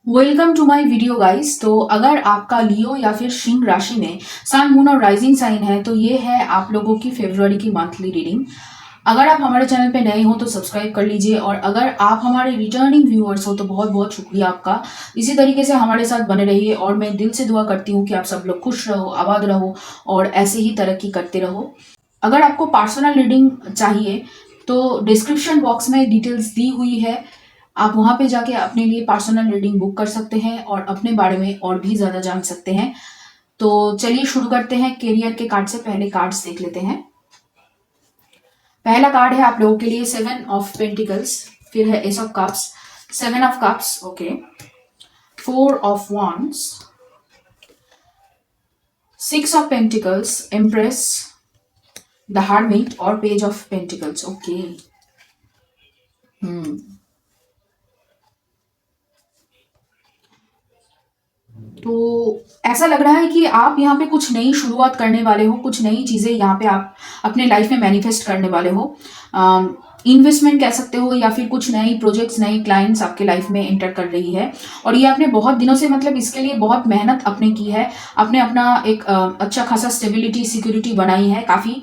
Welcome to my video guys. तो अगर आपका लियो या फिर सिंह राशि में सन मून और राइजिंग साइन है तो ये है आप लोगों की फरवरी की मंथली रीडिंग। अगर आप हमारे चैनल पे नए हो तो सब्सक्राइब कर लीजिए, और अगर आप हमारे रिटर्निंग व्यूअर्स हो तो बहुत बहुत शुक्रिया आपका। इसी तरीके से हमारे साथ बने रहिए, और मैं दिल से दुआ करती हूँ कि आप सब लोग खुश रहो, आबाद रहो और ऐसे ही तरक्की करते रहो। अगर आपको पर्सनल रीडिंग चाहिए तो डिस्क्रिप्शन बॉक्स में डिटेल्स दी हुई है, आप वहां पे जाके अपने लिए पर्सनल रीडिंग बुक कर सकते हैं और अपने बारे में और भी ज्यादा जान सकते हैं। तो चलिए शुरू करते हैं। करियर के कार्ड से पहले कार्ड्स देख लेते हैं। पहला कार्ड है आप लोगों के लिए 7 ऑफ पेंटिकल्स, फिर है S of cups, 7 of cups, okay, 4 of wands, 6 of pentacles, empress, the hermit और पेज ऑफ पेंटिकल्स, ओके। हम्म तो ऐसा लग रहा है कि आप यहाँ पे कुछ नई शुरुआत करने वाले हो, कुछ नई चीजें यहाँ पे आप अपने लाइफ में मैनिफेस्ट करने वाले हो। इन्वेस्टमेंट कह सकते हो, या फिर कुछ नई प्रोजेक्ट्स, नई क्लाइंट्स आपके लाइफ में एंटर कर रही है, और ये आपने बहुत दिनों से, मतलब इसके लिए बहुत मेहनत अपने की है। आपने अपना एक अच्छा खासा स्टेबिलिटी, सिक्योरिटी बनाई है काफी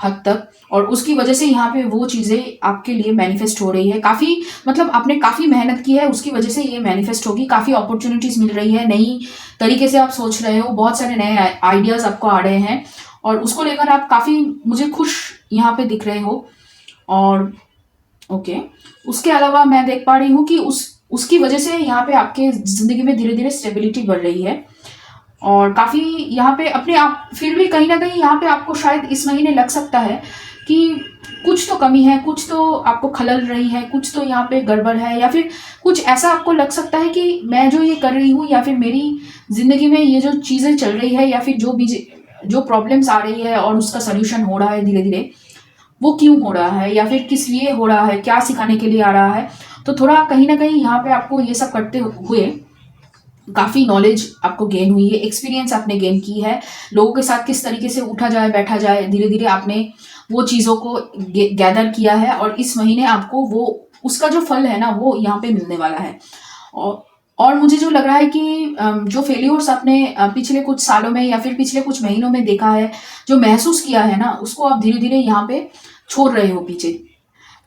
हद तक, और उसकी वजह से यहाँ पे वो चीजें आपके लिए मैनिफेस्ट हो रही है। काफी, मतलब आपने काफी मेहनत की है, उसकी वजह से ये मैनिफेस्ट होगी। काफी अपॉर्चुनिटीज मिल रही है, नई तरीके से आप सोच रहे हो, बहुत सारे नए आइडियाज आपको आ रहे हैं, और उसको लेकर आप काफी मुझे खुश यहाँ पे दिख रहे हो। और ओके, उसके अलावा मैं देख पा रही हूँ कि उसकी वजह से यहाँ पे आपके जिंदगी में धीरे धीरे स्टेबिलिटी बढ़ रही है, और काफी यहाँ पे अपने आप, फिर भी कहीं ना कहीं यहाँ पे आपको शायद इस महीने लग सकता है कि कुछ तो कमी है, कुछ तो आपको खलल रही है, कुछ तो यहाँ पे गड़बड़ है, या फिर कुछ ऐसा आपको लग सकता है कि मैं जो ये कर रही हूँ, या फिर मेरी जिंदगी में ये जो चीजें चल रही है, या फिर जो भी जो प्रॉब्लम्स आ रही है और उसका सोल्यूशन हो रहा है धीरे धीरे, वो क्यों हो रहा है, या फिर किस लिए हो रहा है, क्या सिखाने के लिए आ रहा है। तो थोड़ा कहीं ना कहीं यहाँ पे आपको ये सब करते हुए काफी नॉलेज आपको गेन हुई है, एक्सपीरियंस आपने गेन की है। लोगों के साथ किस तरीके से उठा जाए बैठा जाए, धीरे धीरे आपने वो चीजों को गैदर किया है, और इस महीने आपको वो उसका जो फल है ना वो यहाँ पे मिलने वाला है। और और मुझे जो लग रहा है कि जो फेल्योर्स आपने पिछले कुछ सालों में या फिर पिछले कुछ महीनों में देखा है, जो महसूस किया है ना, उसको आप धीरे धीरे यहाँ पे छोड़ रहे हो पीछे।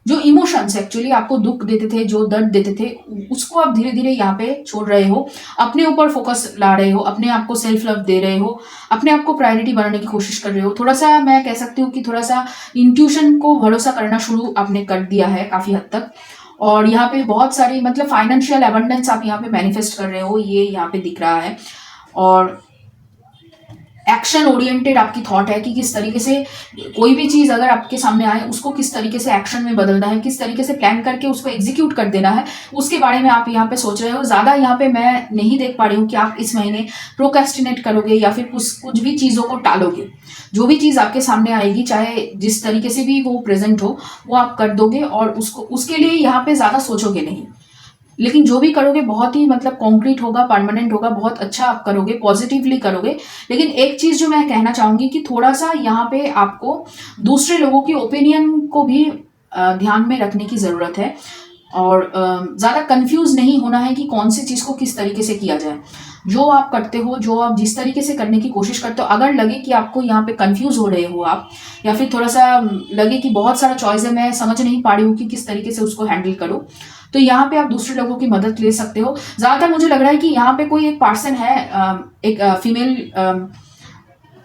जो इमोशंस एक्चुअली आपको दुख देते थे, जो दर्द देते थे, उसको आप धीरे धीरे यहाँ पे छोड़ रहे हो, अपने ऊपर फोकस ला रहे हो, अपने आप को सेल्फ लव दे रहे हो, अपने आप को प्रायोरिटी बनाने की कोशिश कर रहे हो। थोड़ा सा मैं कह सकती हूँ कि थोड़ा सा इंट्यूशन को भरोसा करना शुरू आपने कर दिया है काफी हद तक। और यहाँ पे बहुत सारी, मतलब फाइनेंशियल एबंडेंस आप यहाँ पे मैनिफेस्ट कर रहे हो, ये यहाँ पे दिख रहा है। और एक्शन ओरिएंटेड आपकी थॉट है कि किस तरीके से कोई भी चीज अगर आपके सामने आए उसको किस तरीके से एक्शन में बदलना है, किस तरीके से प्लान करके उसको एग्जीक्यूट कर देना है, उसके बारे में आप यहाँ पे सोच रहे हो। ज्यादा यहाँ पे मैं नहीं देख पा रही हूँ कि आप इस महीने प्रोकेस्टिनेट करोगे या फिर कुछ कुछ भी चीजों को टालोगे। जो भी चीज आपके सामने आएगी, चाहे जिस तरीके से भी वो प्रेजेंट हो, वो आप कर दोगे, और उसको उसके लिए यहाँ पे ज्यादा सोचोगे नहीं। लेकिन जो भी करोगे बहुत ही, मतलब कॉन्क्रीट होगा, परमानेंट होगा, बहुत अच्छा आप करोगे, पॉजिटिवली करोगे। लेकिन एक चीज जो मैं कहना चाहूंगी कि थोड़ा सा यहाँ पे आपको दूसरे लोगों की ओपिनियन को भी ध्यान में रखने की जरूरत है, और ज्यादा कंफ्यूज नहीं होना है कि कौन सी चीज को किस तरीके से किया जाए। जो आप करते हो, जो आप जिस तरीके से करने की कोशिश करते हो, अगर लगे कि आपको यहाँ पे कंफ्यूज हो रहे हो आप, या फिर थोड़ा सा लगे कि बहुत सारा चॉइस है, मैं समझ नहीं पा रही हूँ कि किस तरीके से उसको हैंडल करो, तो यहाँ पे आप दूसरे लोगों की मदद ले सकते हो। ज्यादातर मुझे लग रहा है कि यहाँ पे कोई एक पर्सन है, एक फीमेल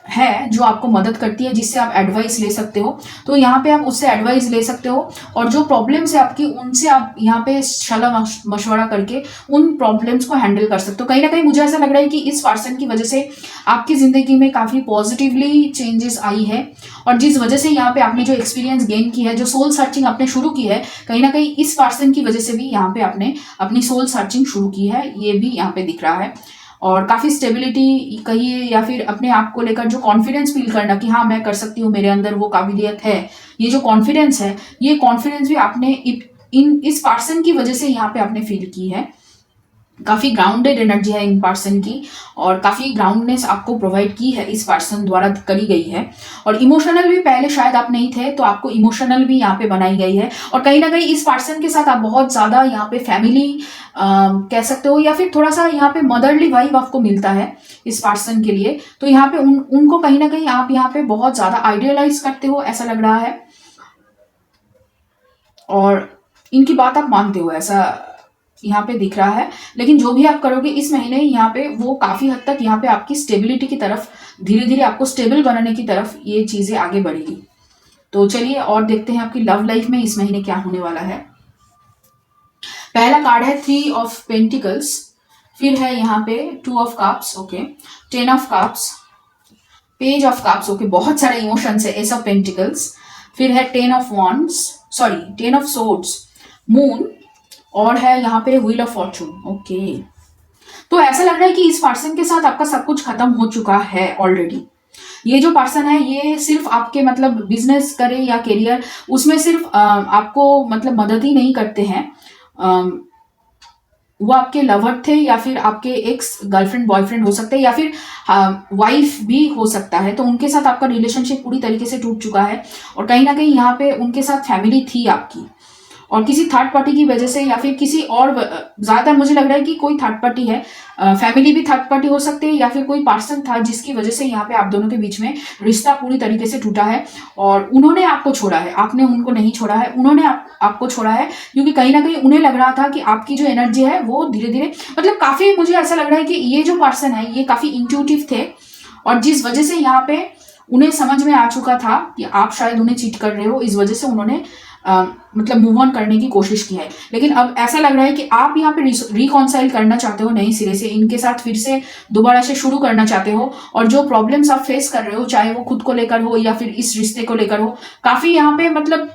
है जो आपको मदद करती है, जिससे आप एडवाइस ले सकते हो। तो यहाँ पे आप उससे एडवाइस ले सकते हो, और जो प्रॉब्लम्स है आपकी, उनसे आप यहाँ पे सलाह मशवरा करके उन प्रॉब्लम्स को हैंडल कर सकते हो। कहीं ना कहीं मुझे ऐसा लग रहा है कि इस पर्सन की वजह से आपकी जिंदगी में काफी पॉजिटिवली चेंजेस आई है, और जिस वजह से यहाँ पे आपने जो एक्सपीरियंस गेन की है, जो सोल सर्चिंग आपने शुरू की है, कहीं ना कहीं इस पर्सन की वजह से भी यहाँ पे आपने अपनी सोल सर्चिंग शुरू की है, ये भी यहाँ पे दिख रहा है। और काफी स्टेबिलिटी कहिए, या फिर अपने आप को लेकर जो कॉन्फिडेंस फील करना कि हाँ मैं कर सकती हूँ, मेरे अंदर वो काबिलियत है, ये जो कॉन्फिडेंस है, ये कॉन्फिडेंस भी आपने इन इस पर्सन की वजह से यहाँ पे आपने फील की है। काफ़ी ग्राउंडेड एनर्जी है इन पर्सन की, और काफ़ी ग्राउंडनेस आपको प्रोवाइड की है इस पर्सन द्वारा करी गई है। और इमोशनल भी पहले शायद आप नहीं थे, तो आपको इमोशनल भी यहाँ पे बनाई गई है। और कहीं ना कहीं इस पर्सन के साथ आप बहुत ज़्यादा यहाँ पे फैमिली कह सकते हो, या फिर थोड़ा सा यहाँ पे मदरली वाइब आपको मिलता है इस पर्सन के लिए। तो यहाँ पे उनको कहीं ना कहीं आप यहाँ पे बहुत ज़्यादा आइडियलाइज करते हो ऐसा लग रहा है, और इनकी बात आप मानते हो ऐसा यहाँ पे दिख रहा है। लेकिन जो भी आप करोगे इस महीने यहाँ पे, वो काफी हद तक यहाँ पे आपकी स्टेबिलिटी की तरफ, धीरे धीरे आपको स्टेबल बनाने की तरफ ये चीजें आगे बढ़ेगी। तो चलिए और देखते हैं आपकी लव लाइफ में इस महीने क्या होने वाला है। पहला कार्ड है 3 ऑफ पेंटिकल्स, फिर है यहाँ पे 2 of cups, okay, 10 of cups, page of cups, okay, बहुत सारे इमोशंस है, एस ऑफ पेंटिकल्स, फिर है 10 of wands, sorry 10 of swords, moon, और है यहाँ पे व्हील ऑफ फॉर्चून, ओके। तो ऐसा लग रहा है कि इस पर्सन के साथ आपका सब कुछ खत्म हो चुका है ऑलरेडी। ये जो पर्सन है ये सिर्फ आपके मतलब बिजनेस करे या करियर, उसमें सिर्फ आपको मतलब मदद ही नहीं करते हैं। वो आपके लवर थे, या फिर आपके एक्स गर्लफ्रेंड बॉयफ्रेंड हो सकते हैं, या फिर वाइफ भी हो सकता है। तो उनके साथ आपका रिलेशनशिप पूरी तरीके से टूट चुका है, और कहीं ना कहीं यहाँ पे उनके साथ फैमिली थी आपकी, और किसी थर्ड पार्टी की वजह से, या फिर किसी और, ज्यादातर मुझे लग रहा है कि कोई थर्ड पार्टी है, फैमिली भी थर्ड पार्टी हो सकती है, या फिर कोई पर्सन था जिसकी वजह से यहाँ पे आप दोनों के बीच में रिश्ता पूरी तरीके से टूटा है, और उन्होंने आपको छोड़ा है, आपने उनको नहीं छोड़ा है, उन्होंने आपको छोड़ा है, क्योंकि कहीं ना कहीं उन्हें लग रहा था कि आपकी जो एनर्जी है वो धीरे धीरे, मतलब काफी मुझे ऐसा लग रहा है कि ये जो पर्सन है ये काफी इंट्यूटिव थे, और जिस वजह से यहाँ पे उन्हें समझ में आ चुका था कि आप शायद उन्हें चीट कर रहे हो, इस वजह से उन्होंने मतलब मूव ऑन करने की कोशिश की है। लेकिन अब ऐसा लग रहा है कि आप यहाँ पे रिकॉन्साइल करना चाहते हो नए सिरे से, इनके साथ फिर से दोबारा से शुरू करना चाहते हो, और जो प्रॉब्लम्स आप फेस कर रहे हो, चाहे वो खुद को लेकर हो या फिर इस रिश्ते को लेकर हो, काफी यहाँ पे मतलब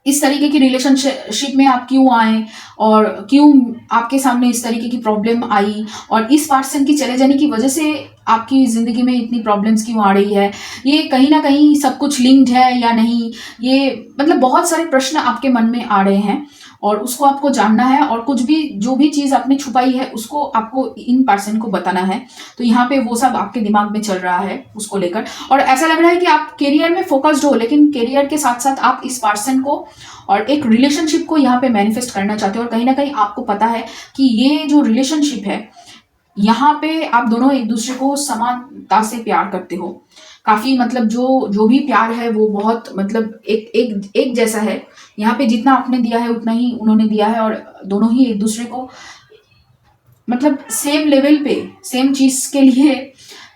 इस तरीके की रिलेशनशिप में आप क्यों आए, और क्यों आपके सामने इस तरीके की प्रॉब्लम आई, और इस पर्सन की चले जाने की वजह से आपकी जिंदगी में इतनी प्रॉब्लम्स क्यों आ रही है, ये कहीं ना कहीं सब कुछ लिंक्ड है या नहीं, ये मतलब बहुत सारे प्रश्न आपके मन में आ रहे हैं, और उसको आपको जानना है, और कुछ भी जो भी चीज आपने छुपाई है उसको आपको इन पर्सन को बताना है। तो यहाँ पे वो सब आपके दिमाग में चल रहा है उसको लेकर, और ऐसा लग रहा है कि आप करियर में फोकस्ड हो, लेकिन करियर के साथ साथ आप इस पर्सन को और एक रिलेशनशिप को यहाँ पे मैनिफेस्ट करना चाहते हो, और कहीं ना कहीं आपको पता है कि ये जो रिलेशनशिप है यहाँ पे आप दोनों एक दूसरे को समानता से प्यार करते हो, काफी मतलब जो भी प्यार है वो बहुत मतलब एक जैसा है। यहाँ पे जितना आपने दिया है उतना ही उन्होंने दिया है, और दोनों ही एक दूसरे को मतलब सेम लेवल पे सेम चीज के लिए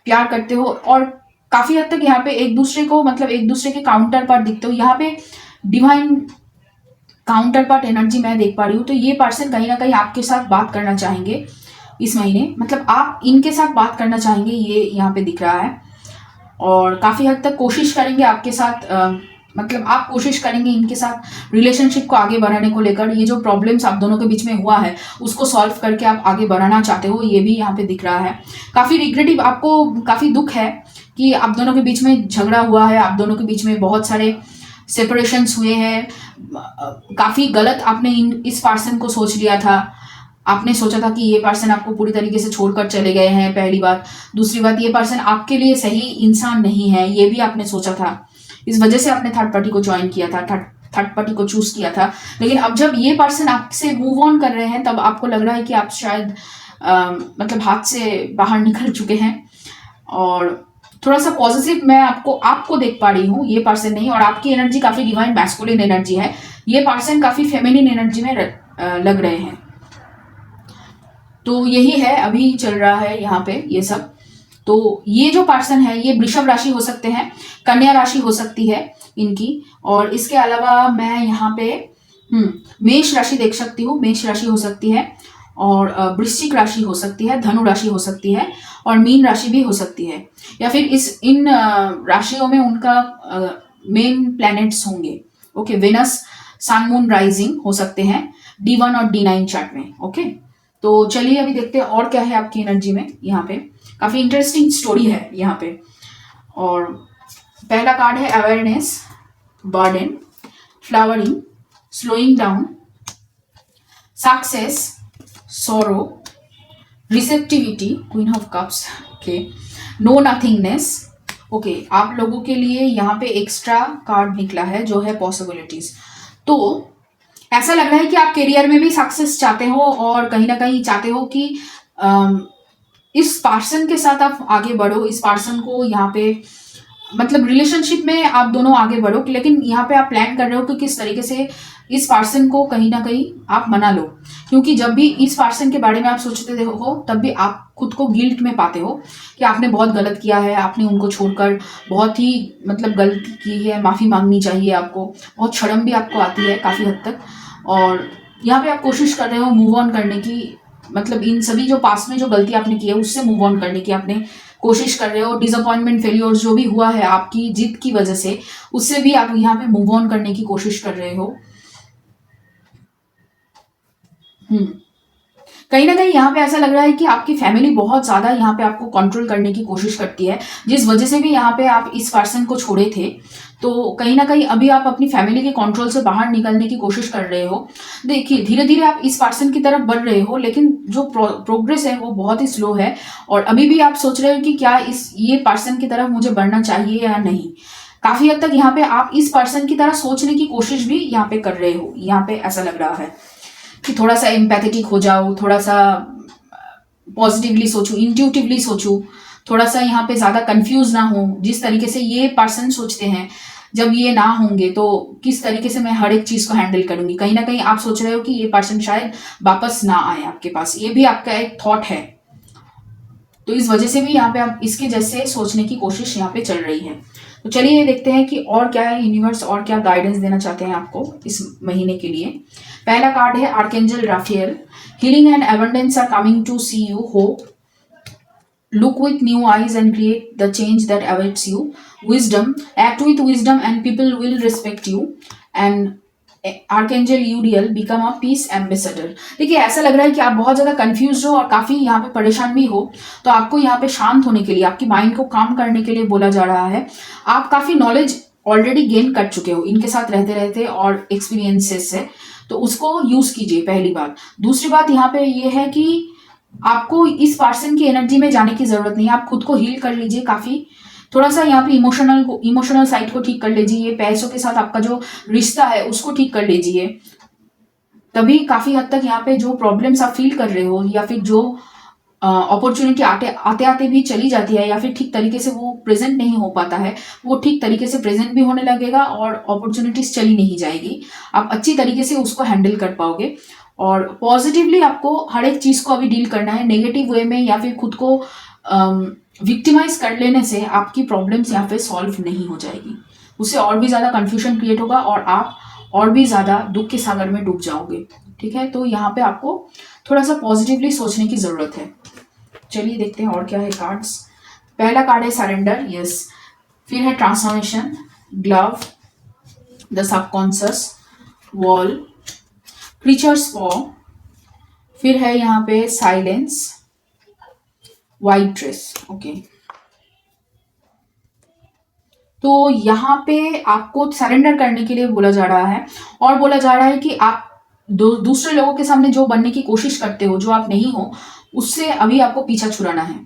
प्यार करते हो, और काफी हद तक यहाँ पे एक दूसरे को मतलब एक दूसरे के काउंटर पार्ट दिखते हो। यहाँ पे डिवाइन काउंटर पार्ट एनर्जी मैं देख पा रही हूँ। तो ये पर्सन कहीं ना कहीं आपके साथ बात करना चाहेंगे इस महीने, मतलब आप इनके साथ बात करना चाहेंगे, ये यहाँ पे दिख रहा है, और काफी हद तक कोशिश करेंगे आपके साथ, मतलब आप कोशिश करेंगे इनके साथ रिलेशनशिप को आगे बढ़ाने को लेकर। ये जो प्रॉब्लम्स आप दोनों के बीच में हुआ है उसको सॉल्व करके आप आगे बढ़ाना चाहते हो, ये भी यहाँ पे दिख रहा है। काफी रिग्रेटिव, आपको काफी दुख है कि आप दोनों के बीच में झगड़ा हुआ है, आप दोनों के बीच में बहुत सारे सेपरेशंस हुए हैं, काफी गलत आपने इस पर्सन को सोच लिया था, आपने सोचा था कि ये पर्सन आपको पूरी तरीके से छोड़कर चले गए हैं, पहली बात। दूसरी बात, ये पर्सन आपके लिए सही इंसान नहीं है, ये भी आपने सोचा था, इस वजह से आपने थर्ड पार्टी को ज्वाइन किया था, थर्ड पार्टी को चूज किया था। लेकिन अब जब ये पर्सन आपसे मूव ऑन कर रहे हैं तब आपको लग रहा है कि आप शायद मतलब हाथ से बाहर निकल चुके हैं, और थोड़ा सा पॉजिटिव मैं आपको देख पा रही हूँ, ये पर्सन नहीं। और आपकी एनर्जी काफी डिवाइन मैस्कुलिन एनर्जी है, ये पर्सन काफी फेमिनिन एनर्जी में लग रहे हैं। तो यही है अभी चल रहा है यहाँ पे ये सब। तो ये जो पर्सन है ये वृषभ राशि हो सकते हैं, कन्या राशि हो सकती है इनकी, और इसके अलावा मैं यहाँ पे मेष राशि देख सकती हूँ, मेष राशि हो सकती है, और वृश्चिक राशि हो सकती है, धनु राशि हो सकती है, और मीन राशि भी हो सकती है, या फिर इन राशियों में उनका मेन प्लैनेट्स होंगे। ओके, वेनस, सन, मून, राइजिंग हो सकते हैं D1 और D9 चार्ट में। ओके, तो चलिए अभी देखते हैं और क्या है आपकी एनर्जी में। यहाँ पे काफी इंटरेस्टिंग स्टोरी है यहाँ पे, और पहला कार्ड है awareness, burden, flowering, slowing down, success, sorrow, receptivity, queen of cups, okay, no nothingness, okay आप लोगों के लिए यहाँ पे एक्स्ट्रा कार्ड निकला है जो है पॉसिबिलिटीज। तो ऐसा लग रहा है कि आप करियर में भी सक्सेस चाहते हो और कहीं ना कहीं चाहते हो कि अम, इस पर्सन के साथ आप आगे बढ़ो, इस पर्सन को यहाँ पे मतलब रिलेशनशिप में आप दोनों आगे बढ़ो, लेकिन यहाँ पे आप प्लान कर रहे हो कि किस तरीके से इस पर्सन को कहीं ना कहीं आप मना लो, क्योंकि जब भी इस पर्सन के बारे में आप सोचते हो तब भी आप खुद को गिल्ट में पाते हो कि आपने बहुत गलत किया है, आपने उनको छोड़कर बहुत ही मतलब गलती की है, माफ़ी मांगनी चाहिए आपको, बहुत शर्म भी आपको आती है काफ़ी हद तक। और यहाँ पे आप कोशिश कर रहे हो मूव ऑन करने की, मतलब इन सभी जो पास्ट में जो गलती आपने की है उससे मूव ऑन करने की आपने कोशिश कर रहे हो। डिसअपॉइंटमेंट, फेलियर जो भी हुआ है आपकी जिद की वजह से, उससे भी आप यहाँ पे मूव ऑन करने की कोशिश कर रहे हो। हम्म कहीं ना कहीं यहाँ पे ऐसा लग रहा है कि आपकी फैमिली बहुत ज़्यादा यहाँ पे आपको कंट्रोल करने की कोशिश करती है, जिस वजह से भी यहाँ पे आप इस पर्सन को छोड़े थे। तो कहीं ना कहीं अभी आप अपनी फैमिली के कंट्रोल से बाहर निकलने की कोशिश कर रहे हो। देखिए धीरे धीरे आप इस पर्सन की तरफ बढ़ रहे हो, लेकिन जो प्रोग्रेस है वो बहुत ही स्लो है। और अभी भी आप सोच रहे हो कि क्या ये पर्सन की तरफ मुझे बढ़ना चाहिए या नहीं। काफी हद तक यहाँ पे आप इस पर्सन की तरह सोचने की कोशिश भी यहाँ पे कर रहे हो। यहाँ पे ऐसा लग रहा है कि थोड़ा सा एम्पैथेटिक हो जाओ, थोड़ा सा पॉजिटिवली सोचूं, इंट्यूटिवली सोचूं, थोड़ा सा यहाँ पे ज़्यादा कंफ्यूज ना हो। जिस तरीके से ये पर्सन सोचते हैं, जब ये ना होंगे तो किस तरीके से मैं हर एक चीज़ को हैंडल करूंगी। कहीं ना कहीं आप सोच रहे हो कि ये पर्सन शायद वापस ना आए आपके पास, ये भी आपका एक थॉट है। तो इस वजह से भी यहाँ पे आप इसके जैसे सोचने की कोशिश यहाँ पे चल रही है। तो चलिए देखते हैं कि और क्या है यूनिवर्स, और क्या गाइडेंस देना चाहते हैं आपको इस महीने के लिए। पहला कार्ड है archangel Raphael. Healing and abundance are coming to see you, hope, look with new eyes and create the change that awaits you. Wisdom, act with wisdom and people will respect you. And archangel UDL, become a piece ambassador. देखिए ऐसा लग रहा है कि आप बहुत ज्यादा confuse हो और काफी यहाँ पे परेशान भी हो, तो आपको यहाँ पे शांत होने के लिए, आपकी माइंड को काम करने के लिए बोला जा रहा है। आप काफी नॉलेज ऑलरेडी गेन कर चुके हो इनके साथ रहते रहते और एक्सपीरियंसेस से, तो उसको यूज कीजिए, पहली बात। दूसरी बात यहाँ पे ये है कि आपको इस पर्सन की एनर्जी में जाने की जरूरत नहीं है, आप खुद को हील कर लीजिए काफी। थोड़ा सा यहाँ पे इमोशनल साइड को ठीक कर लीजिए, पैसों के साथ आपका जो रिश्ता है उसको ठीक कर लीजिए। तभी काफी हद तक यहाँ पे जो प्रॉब्लम्स आप फील कर रहे हो, या फिर जो अपॉर्चुनिटी आते आते भी चली जाती है, या फिर ठीक तरीके से वो प्रेजेंट नहीं हो पाता है, वो ठीक तरीके से प्रेजेंट भी होने लगेगा और अपॉर्चुनिटीज चली नहीं जाएगी। आप अच्छी तरीके से उसको हैंडल कर पाओगे और पॉजिटिवली आपको हर एक चीज को अभी डील करना है। नेगेटिव वे में या फिर खुद को विक्टिमाइज कर लेने से आपकी प्रॉब्लम्स यहाँ पे सॉल्व नहीं हो जाएगी, उससे और भी ज्यादा कंफ्यूजन क्रिएट होगा और आप और भी ज्यादा दुख के सागर में डूब जाओगे। ठीक है, तो यहाँ पे आपको थोड़ा सा पॉजिटिवली सोचने की जरूरत है। चलिए देखते हैं और क्या है कार्ड्स। पहला कार्ड है सरेंडर, यस। फिर है transformation, glove, the subconscious, wall, creatures फॉ, फिर है यहाँ पे साइलेंस, वाइट ड्रेस। ओके, तो यहाँ पे आपको सरेंडर करने के लिए बोला जा रहा है और बोला जा रहा है कि आप दूसरे लोगों के सामने जो बनने की कोशिश करते हो, जो आप नहीं हो, उससे अभी आपको पीछा छुड़ाना है।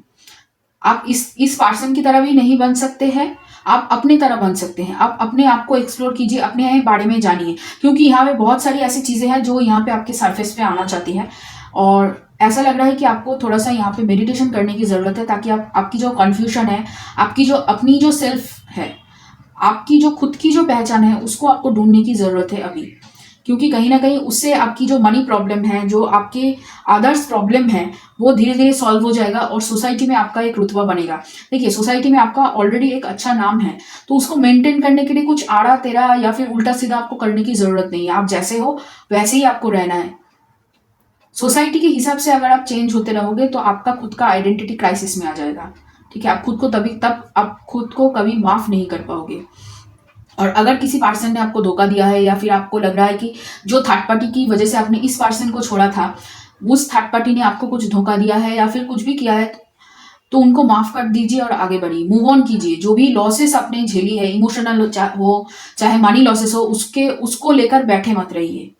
आप इस पर्सन की तरह भी नहीं बन सकते हैं, आप अपनी तरह बन सकते हैं। आप अपने आप को एक्सप्लोर कीजिए, अपने बारे में जानिए, क्योंकि यहाँ पे बहुत सारी ऐसी चीजें हैं जो यहाँ पे आपके सरफेस पे आना चाहती है। और ऐसा लग रहा है कि आपको थोड़ा सा यहाँ पे मेडिटेशन करने की जरूरत है, ताकि आपकी जो कंफ्यूजन है, आपकी जो अपनी जो सेल्फ है, आपकी जो खुद की जो पहचान है, उसको आपको ढूंढने की जरूरत है अभी। क्योंकि कहीं ना कहीं उससे आपकी जो मनी प्रॉब्लम है, जो आपके अदर्स प्रॉब्लम है, वो धीरे धीरे सॉल्व हो जाएगा और सोसाइटी में आपका एक रुतबा बनेगा। देखिए सोसाइटी में आपका ऑलरेडी एक अच्छा नाम है, तो उसको मेंटेन करने के लिए कुछ आड़ा तेरा या फिर उल्टा सीधा आपको करने की जरूरत नहीं है। आप जैसे हो वैसे ही आपको रहना है। सोसाइटी के हिसाब से अगर आप चेंज होते रहोगे तो आपका खुद का आइडेंटिटी क्राइसिस में आ जाएगा। ठीक है, आप खुद को तब आप खुद को कभी माफ नहीं कर पाओगे। और अगर किसी पर्सन ने आपको धोखा दिया है, या फिर आपको लग रहा है कि जो थर्ड पार्टी की वजह से आपने इस पर्सन को छोड़ा था, उस थर्ड पार्टी ने आपको कुछ धोखा दिया है या फिर कुछ भी किया है, तो उनको माफ कर दीजिए और आगे बढ़िए, मूव ऑन कीजिए। जो भी लॉसेस आपने झेली है, इमोशनल हो चाहे मनी लॉसेस हो, उसको लेकर बैठे मत रहिए।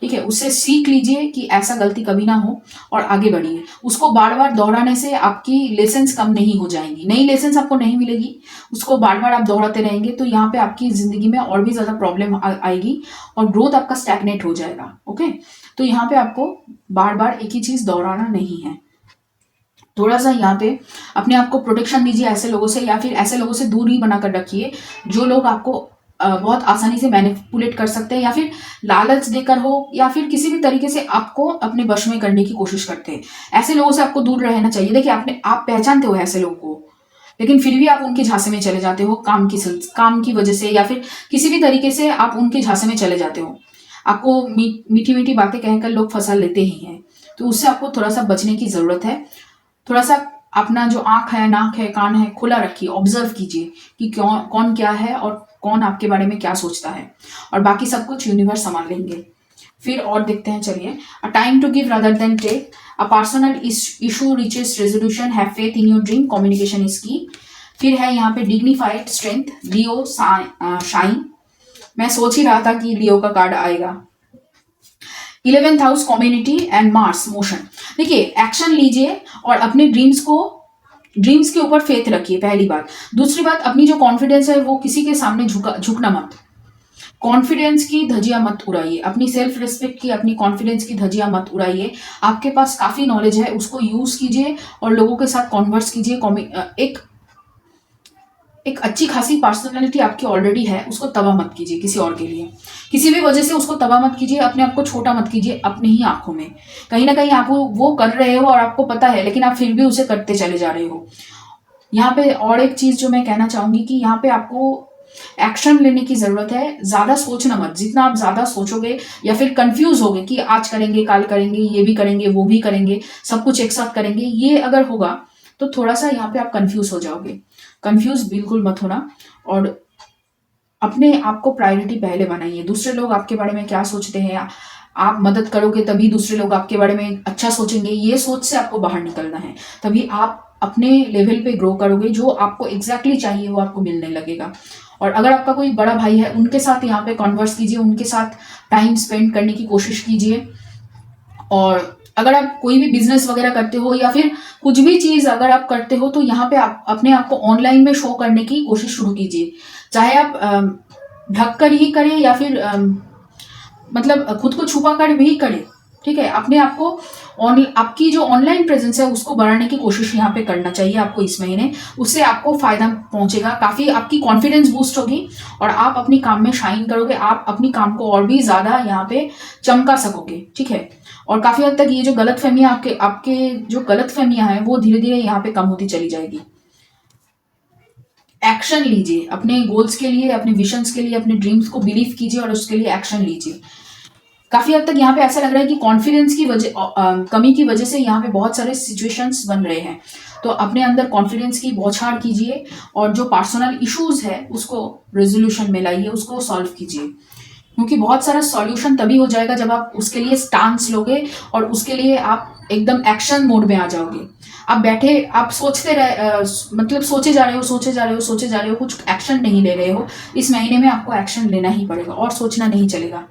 ठीक है, उससे सीख लीजिए कि ऐसा गलती कभी ना हो और आगे बढ़िए। उसको बार बार दोहराने से आपकी लेसन्स कम नहीं हो जाएंगी, नई लेसन्स आपको नहीं मिलेगी। उसको बार बार आप दोहराते रहेंगे तो यहाँ पे आपकी जिंदगी में और भी ज्यादा प्रॉब्लम आएगी और ग्रोथ आपका स्टैग्नेट हो जाएगा। ओके, तो यहाँ पे आपको बार बार एक ही चीज दोहराना नहीं है। थोड़ा सा यहाँ पे अपने आप को प्रोटेक्शन दीजिए ऐसे लोगों से, या फिर ऐसे लोगों से दूर ही बनाकर रखिए जो लोग आपको बहुत आसानी से मैनिपुलेट कर सकते हैं, या फिर लालच देकर हो, या फिर किसी भी तरीके से आपको अपने वश में करने की कोशिश करते हैं। ऐसे लोगों से आपको दूर रहना चाहिए। देखिए, आप पहचानते हो ऐसे लोगों को, लेकिन फिर भी आप उनके झांसे में चले जाते हो, काम की वजह से, या फिर किसी भी तरीके से आप उनके झांसे में चले जाते हो। आपको मीठी मीठी बातें कहकर लोग फंसा लेते ही हैं, तो उससे आपको थोड़ा सा बचने की जरूरत है। थोड़ा सा अपना जो आंख है, नाक है, कान है, खुला रखिए, ऑब्जर्व कीजिए कि कौन क्या है और कौन आपके बारे में क्या सोचता है, और बाकी सब कुछ यूनिवर्स संभाल लेंगे। फिर और देखते हैं, चलिए। A time to give rather than take, a personal issue riches resolution, have faith in your dream, communication is key. फिर है यहाँ पे डिग्निफाइड स्ट्रेंथ, लियो शाइन। मैं सोच ही रहा था कि लियो का कार्ड आएगा। 11th house community and Mars motion. देखिए, एक्शन लीजिए और अपने ड्रीम्स के ऊपर फेथ रखिए, पहली बात। दूसरी बात, अपनी जो कॉन्फिडेंस है वो किसी के सामने झुकना मत। कॉन्फिडेंस की धज्जियां मत उड़ाइए, अपनी सेल्फ रिस्पेक्ट की, अपनी कॉन्फिडेंस की धज्जियां मत उड़ाइए। आपके पास काफी नॉलेज है, उसको यूज कीजिए और लोगों के साथ कॉन्वर्स कीजिए। एक अच्छी खासी पर्सनालिटी आपकी ऑलरेडी है, उसको तबाह मत कीजिए किसी और के लिए। किसी भी वजह से उसको तबाह मत कीजिए, अपने आप को छोटा मत कीजिए अपनी ही आंखों में। कहीं ना कहीं आप वो कर रहे हो और आपको पता है, लेकिन आप फिर भी उसे करते चले जा रहे हो। यहाँ पे और एक चीज जो मैं कहना चाहूंगी कि यहाँ पे आपको एक्शन लेने की जरूरत है। ज्यादा सोचना मत, जितना आप ज्यादा सोचोगे या फिर कंफ्यूज होगे कि आज करेंगे, कल करेंगे, ये भी करेंगे, वो भी करेंगे, सब कुछ एक साथ करेंगे, ये अगर होगा तो थोड़ा सा यहाँ पे आप कंफ्यूज हो जाओगे। कंफ्यूज बिल्कुल मत होना, और अपने आप को प्रायोरिटी पहले बनाइए। दूसरे लोग आपके बारे में क्या सोचते हैं, आप मदद करोगे तभी दूसरे लोग आपके बारे में अच्छा सोचेंगे, ये सोच से आपको बाहर निकलना है। तभी आप अपने लेवल पे ग्रो करोगे, जो आपको एग्जैक्टली चाहिए वो आपको मिलने लगेगा। और अगर आपका कोई बड़ा भाई है, उनके साथ यहाँ पे कॉन्वर्स कीजिए, उनके साथ टाइम स्पेंड करने की कोशिश कीजिए। और अगर आप कोई भी बिजनेस वगैरह करते हो या फिर कुछ भी चीज अगर आप करते हो, तो यहाँ पे आप अपने आप को ऑनलाइन में शो करने की कोशिश शुरू कीजिए। चाहे आप ढक कर ही करें या फिर मतलब खुद को छुपा कर भी करें, ठीक है। अपने आप को आपकी जो ऑनलाइन प्रेजेंस है उसको बढ़ाने की कोशिश यहाँ पे करना चाहिए आपको इस महीने। उससे आपको फायदा पहुंचेगा, काफी आपकी कॉन्फिडेंस बूस्ट होगी और आप अपनी काम में शाइन करोगे। आप अपनी काम को और भी ज्यादा यहाँ पे चमका सकोगे, ठीक है। और काफी हद तक ये जो गलत फहमियां आपके आपके जो गलत फहमियां हैं वो धीरे धीरे यहाँ पे कम होती चली जाएगी। एक्शन लीजिए अपने गोल्स के लिए, अपने विजन्स के लिए, अपने ड्रीम्स को बिलीव कीजिए और उसके लिए एक्शन लीजिए। काफी हद तक यहाँ पे ऐसा लग रहा है कि कॉन्फिडेंस की कमी की वजह से यहाँ पे बहुत सारे सिचुएशंस बन रहे हैं। तो अपने अंदर कॉन्फिडेंस की बौछार कीजिए और जो पर्सनल इश्यूज है उसको रेजोल्यूशन में लाइए, उसको सॉल्व कीजिए। क्योंकि बहुत सारा सॉल्यूशन तभी हो जाएगा जब आप उसके लिए स्टांस लोगे और उसके लिए आप एकदम एक्शन मोड में आ जाओगे। आप बैठे आप सोचते रहे मतलब सोचे जा रहे हो, सोचे जा रहे हो, सोचे जा रहे हो, कुछ एक्शन नहीं ले रहे हो। इस महीने में आपको एक्शन लेना ही पड़ेगा और सोचना नहीं चलेगा।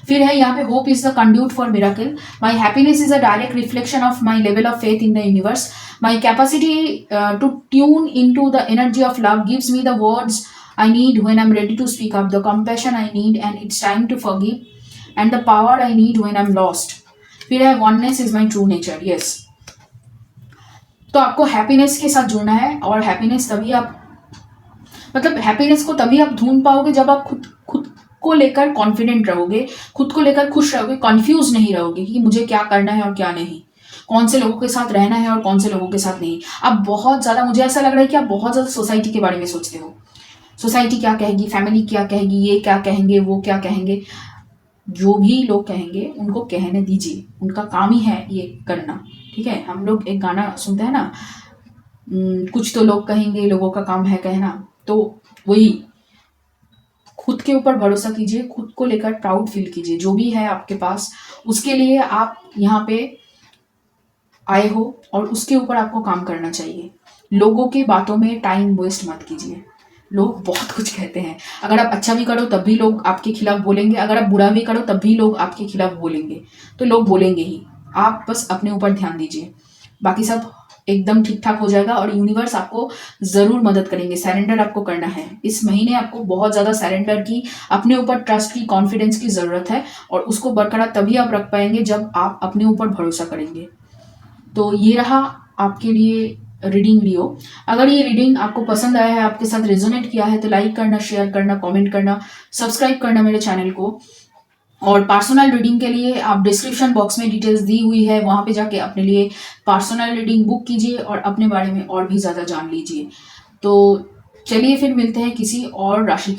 फिर है यहाँ पे hope is the conduit for miracle, my happiness is a direct reflection of my level of faith in the universe, my capacity to tune in to the energy of love gives me the words I need when I'm ready to speak up, the compassion I need and it's time to forgive, and the power I need when I'm lost. फिर है oneness is my true nature. Yes. तो आपको happiness के साथ जुड़ना है और happiness तभी आप मतलब हैप्पीनेस को तभी आप ढूंढ पाओगे जब आप खुद को लेकर कॉन्फिडेंट रहोगे, खुद को लेकर खुश रहोगे, कंफ्यूज नहीं रहोगे कि मुझे क्या करना है और क्या नहीं, कौन से लोगों के साथ रहना है और कौन से लोगों के साथ नहीं। आप बहुत ज्यादा, मुझे ऐसा लग रहा है कि आप बहुत ज्यादा सोसाइटी के बारे में सोचते हो। सोसाइटी क्या कहेगी, फैमिली क्या कहेगी, ये क्या कहेंगे, वो क्या कहेंगे। जो भी लोग कहेंगे उनको कहने दीजिए, उनका काम ही है ये करना, ठीक है। हम लोग एक गाना सुनते हैं ना, कुछ तो लोग कहेंगे, लोगों का काम है कहना। तो वही, खुद के ऊपर भरोसा कीजिए, खुद को लेकर प्राउड फील कीजिए। जो भी है आपके पास उसके लिए आप यहाँ पे आए हो और उसके ऊपर आपको काम करना चाहिए। लोगों की बातों में टाइम वेस्ट मत कीजिए, लोग बहुत कुछ कहते हैं। अगर आप अच्छा भी करो तब भी लोग आपके खिलाफ बोलेंगे, अगर आप बुरा भी करो तब भी लोग आपके खिलाफ बोलेंगे। तो लोग बोलेंगे ही, आप बस अपने ऊपर ध्यान दीजिए, बाकी सब एकदम ठीक ठाक हो जाएगा और यूनिवर्स आपको ज़रूर मदद करेंगे। सरेंडर आपको करना है इस महीने, आपको बहुत ज़्यादा सरेंडर की, अपने ऊपर ट्रस्ट की, कॉन्फिडेंस की ज़रूरत है और उसको बरकरार तभी आप रख पाएंगे जब आप अपने ऊपर भरोसा करेंगे। तो ये रहा आपके लिए रीडिंग वीडियो। अगर ये रीडिंग आपको पसंद आया है, आपके साथ रेजोनेट किया है, तो लाइक करना, शेयर करना, कमेंट करना, सब्सक्राइब करना मेरे चैनल को। और पर्सनल रीडिंग के लिए आप डिस्क्रिप्शन बॉक्स में डिटेल्स दी हुई है, वहाँ पे जाके अपने लिए पर्सनल रीडिंग बुक कीजिए और अपने बारे में और भी ज़्यादा जान लीजिए। तो चलिए फिर मिलते हैं किसी और राशि के